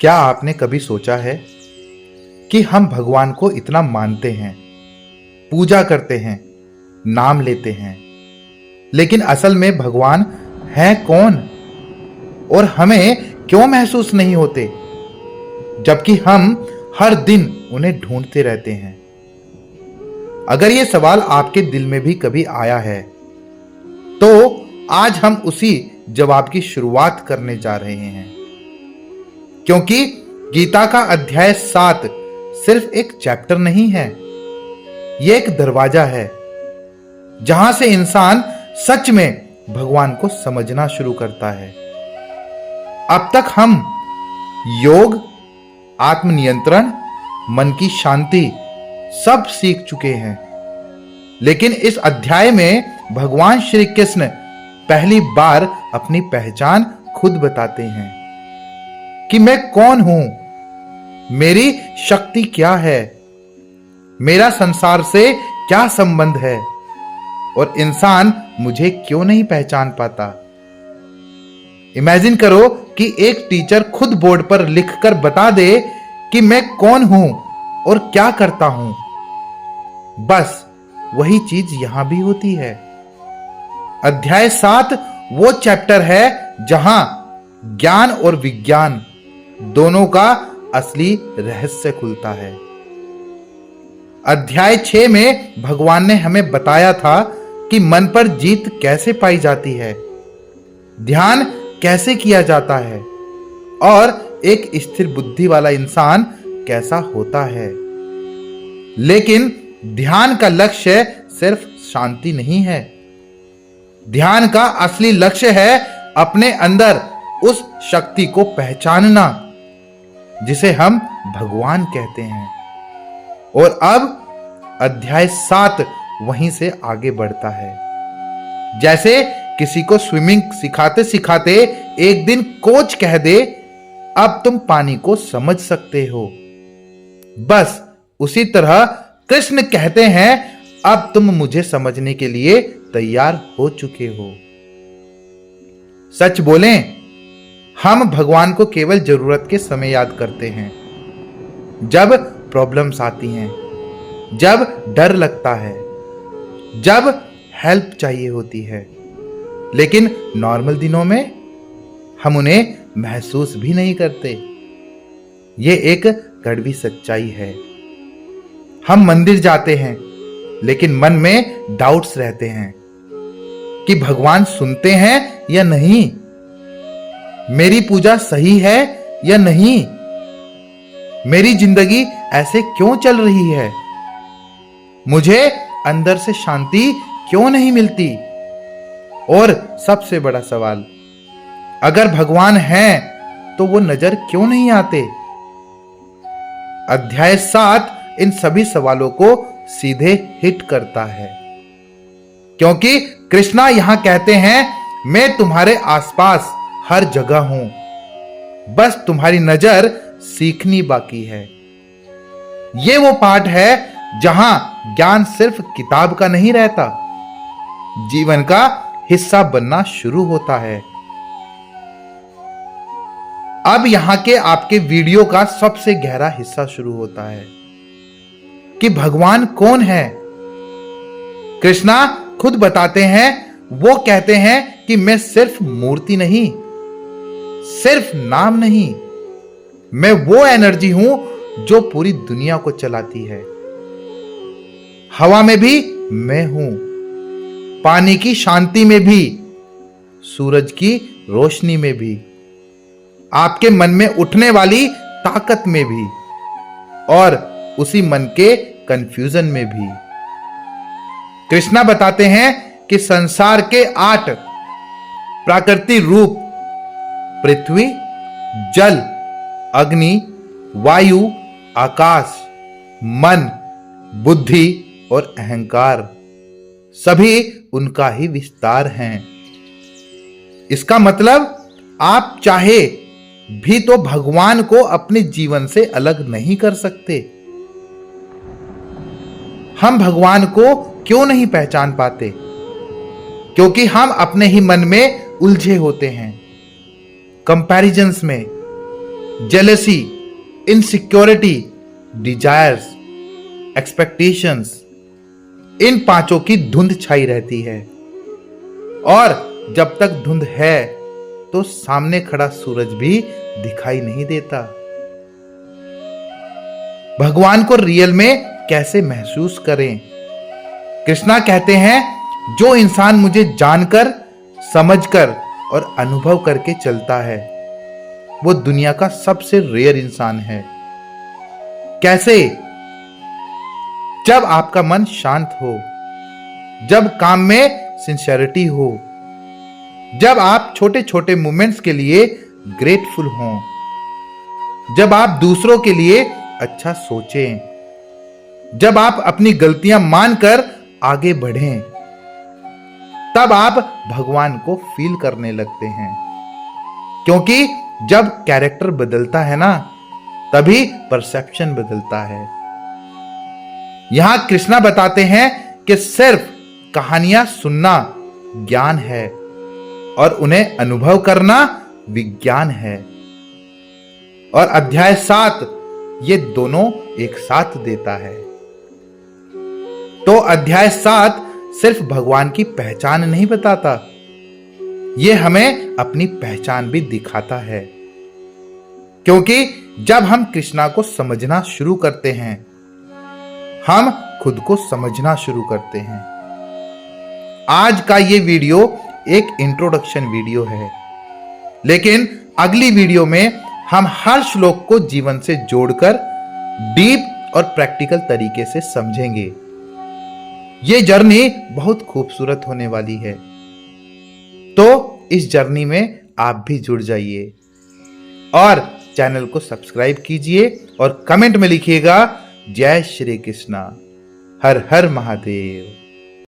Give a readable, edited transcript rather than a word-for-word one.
क्या आपने कभी सोचा है कि हम भगवान को इतना मानते हैं, पूजा करते हैं, नाम लेते हैं, लेकिन असल में भगवान है कौन और हमें क्यों महसूस नहीं होते, जबकि हम हर दिन उन्हें ढूंढते रहते हैं। अगर यह सवाल आपके दिल में भी कभी आया है, तो आज हम उसी जवाब की शुरुआत करने जा रहे हैं, क्योंकि गीता का अध्याय 7 सिर्फ एक चैप्टर नहीं है, यह एक दरवाजा है जहां से इंसान सच में भगवान को समझना शुरू करता है। अब तक हम योग, आत्मनियंत्रण, मन की शांति सब सीख चुके हैं, लेकिन इस अध्याय में भगवान श्री कृष्ण पहली बार अपनी पहचान खुद बताते हैं कि मैं कौन हूं, मेरी शक्ति क्या है, मेरा संसार से क्या संबंध है और इंसान मुझे क्यों नहीं पहचान पाता। इमेजिन करो कि एक टीचर खुद बोर्ड पर लिखकर बता दे कि मैं कौन हूं और क्या करता हूं। बस वही चीज यहां भी होती है। अध्याय 7 वो चैप्टर है जहां ज्ञान और विज्ञान दोनों का असली रहस्य खुलता है। अध्याय 6 में भगवान ने हमें बताया था कि मन पर जीत कैसे पाई जाती है, ध्यान कैसे किया जाता है और एक स्थिर बुद्धि वाला इंसान कैसा होता है। लेकिन ध्यान का लक्ष्य सिर्फ शांति नहीं है। ध्यान का असली लक्ष्य है अपने अंदर उस शक्ति को पहचानना जिसे हम भगवान कहते हैं। और अब अध्याय 7 वहीं से आगे बढ़ता है। जैसे किसी को स्विमिंग सिखाते सिखाते एक दिन कोच कह दे, अब तुम पानी को समझ सकते हो। बस उसी तरह कृष्ण कहते हैं, अब तुम मुझे समझने के लिए तैयार हो चुके हो। सच बोलें, हम भगवान को केवल जरूरत के समय याद करते हैं, जब प्रॉब्लम्स आती हैं, जब डर लगता है, जब हेल्प चाहिए होती है। लेकिन नॉर्मल दिनों में हम उन्हें महसूस भी नहीं करते। ये एक कड़वी सच्चाई है। हम मंदिर जाते हैं, लेकिन मन में डाउट्स रहते हैं कि भगवान सुनते हैं या नहीं, मेरी पूजा सही है या नहीं, मेरी जिंदगी ऐसे क्यों चल रही है, मुझे अंदर से शांति क्यों नहीं मिलती। और सबसे बड़ा सवाल, अगर भगवान हैं तो वो नजर क्यों नहीं आते। अध्याय 7 इन सभी सवालों को सीधे हिट करता है, क्योंकि कृष्णा यहां कहते हैं, मैं तुम्हारे आसपास हर जगह हूं, बस तुम्हारी नजर सीखनी बाकी है। ये वो पाठ है जहां ज्ञान सिर्फ किताब का नहीं रहता, जीवन का हिस्सा बनना शुरू होता है। अब यहां के आपके वीडियो का सबसे गहरा हिस्सा शुरू होता है कि भगवान कौन है। कृष्णा खुद बताते हैं, वो कहते हैं कि मैं सिर्फ मूर्ति नहीं, सिर्फ नाम नहीं, मैं वो एनर्जी हूं जो पूरी दुनिया को चलाती है। हवा में भी मैं हूं, पानी की शांति में भी, सूरज की रोशनी में भी, आपके मन में उठने वाली ताकत में भी और उसी मन के कंफ्यूजन में भी। कृष्णा बताते हैं कि संसार के 8 प्राकृतिक रूप, पृथ्वी, जल, अग्नि, वायु, आकाश, मन, बुद्धि और अहंकार, सभी उनका ही विस्तार हैं। इसका मतलब आप चाहे भी तो भगवान को अपने जीवन से अलग नहीं कर सकते। हम भगवान को क्यों नहीं पहचान पाते? क्योंकि हम अपने ही मन में उलझे होते हैं, कंपैरिजन्स में, जेलेसी, इनसिक्योरिटी, डिजायर्स, एक्सपेक्टेशंस, इन पांचों की धुंध छाई रहती है। और जब तक धुंध है तो सामने खड़ा सूरज भी दिखाई नहीं देता। भगवान को रियल में कैसे महसूस करें? कृष्णा कहते हैं, जो इंसान मुझे जानकर, समझकर और अनुभव करके चलता है वो दुनिया का सबसे रेयर इंसान है। कैसे? जब आपका मन शांत हो, जब काम में सिंसियरिटी हो, जब आप छोटे छोटे मोमेंट्स के लिए ग्रेटफुल हों, जब आप दूसरों के लिए अच्छा सोचें, जब आप अपनी गलतियां मानकर आगे बढ़ें, तब आप भगवान को फील करने लगते हैं। क्योंकि जब कैरेक्टर बदलता है ना, तभी परसेप्शन बदलता है। यहां कृष्णा बताते हैं कि सिर्फ कहानियां सुनना ज्ञान है और उन्हें अनुभव करना विज्ञान है। और अध्याय 7 ये दोनों एक साथ देता है। तो अध्याय 7 सिर्फ भगवान की पहचान नहीं बताता, ये हमें अपनी पहचान भी दिखाता है। क्योंकि जब हम कृष्णा को समझना शुरू करते हैं, हम खुद को समझना शुरू करते हैं। आज का ये वीडियो एक इंट्रोडक्शन वीडियो है, लेकिन अगली वीडियो में हम हर श्लोक को जीवन से जोड़कर डीप और प्रैक्टिकल तरीके से समझेंगे। ये जर्नी बहुत खूबसूरत होने वाली है, तो इस जर्नी में आप भी जुड़ जाइए और चैनल को सब्सक्राइब कीजिए और कमेंट में लिखिएगा जय श्री कृष्णा, हर हर महादेव।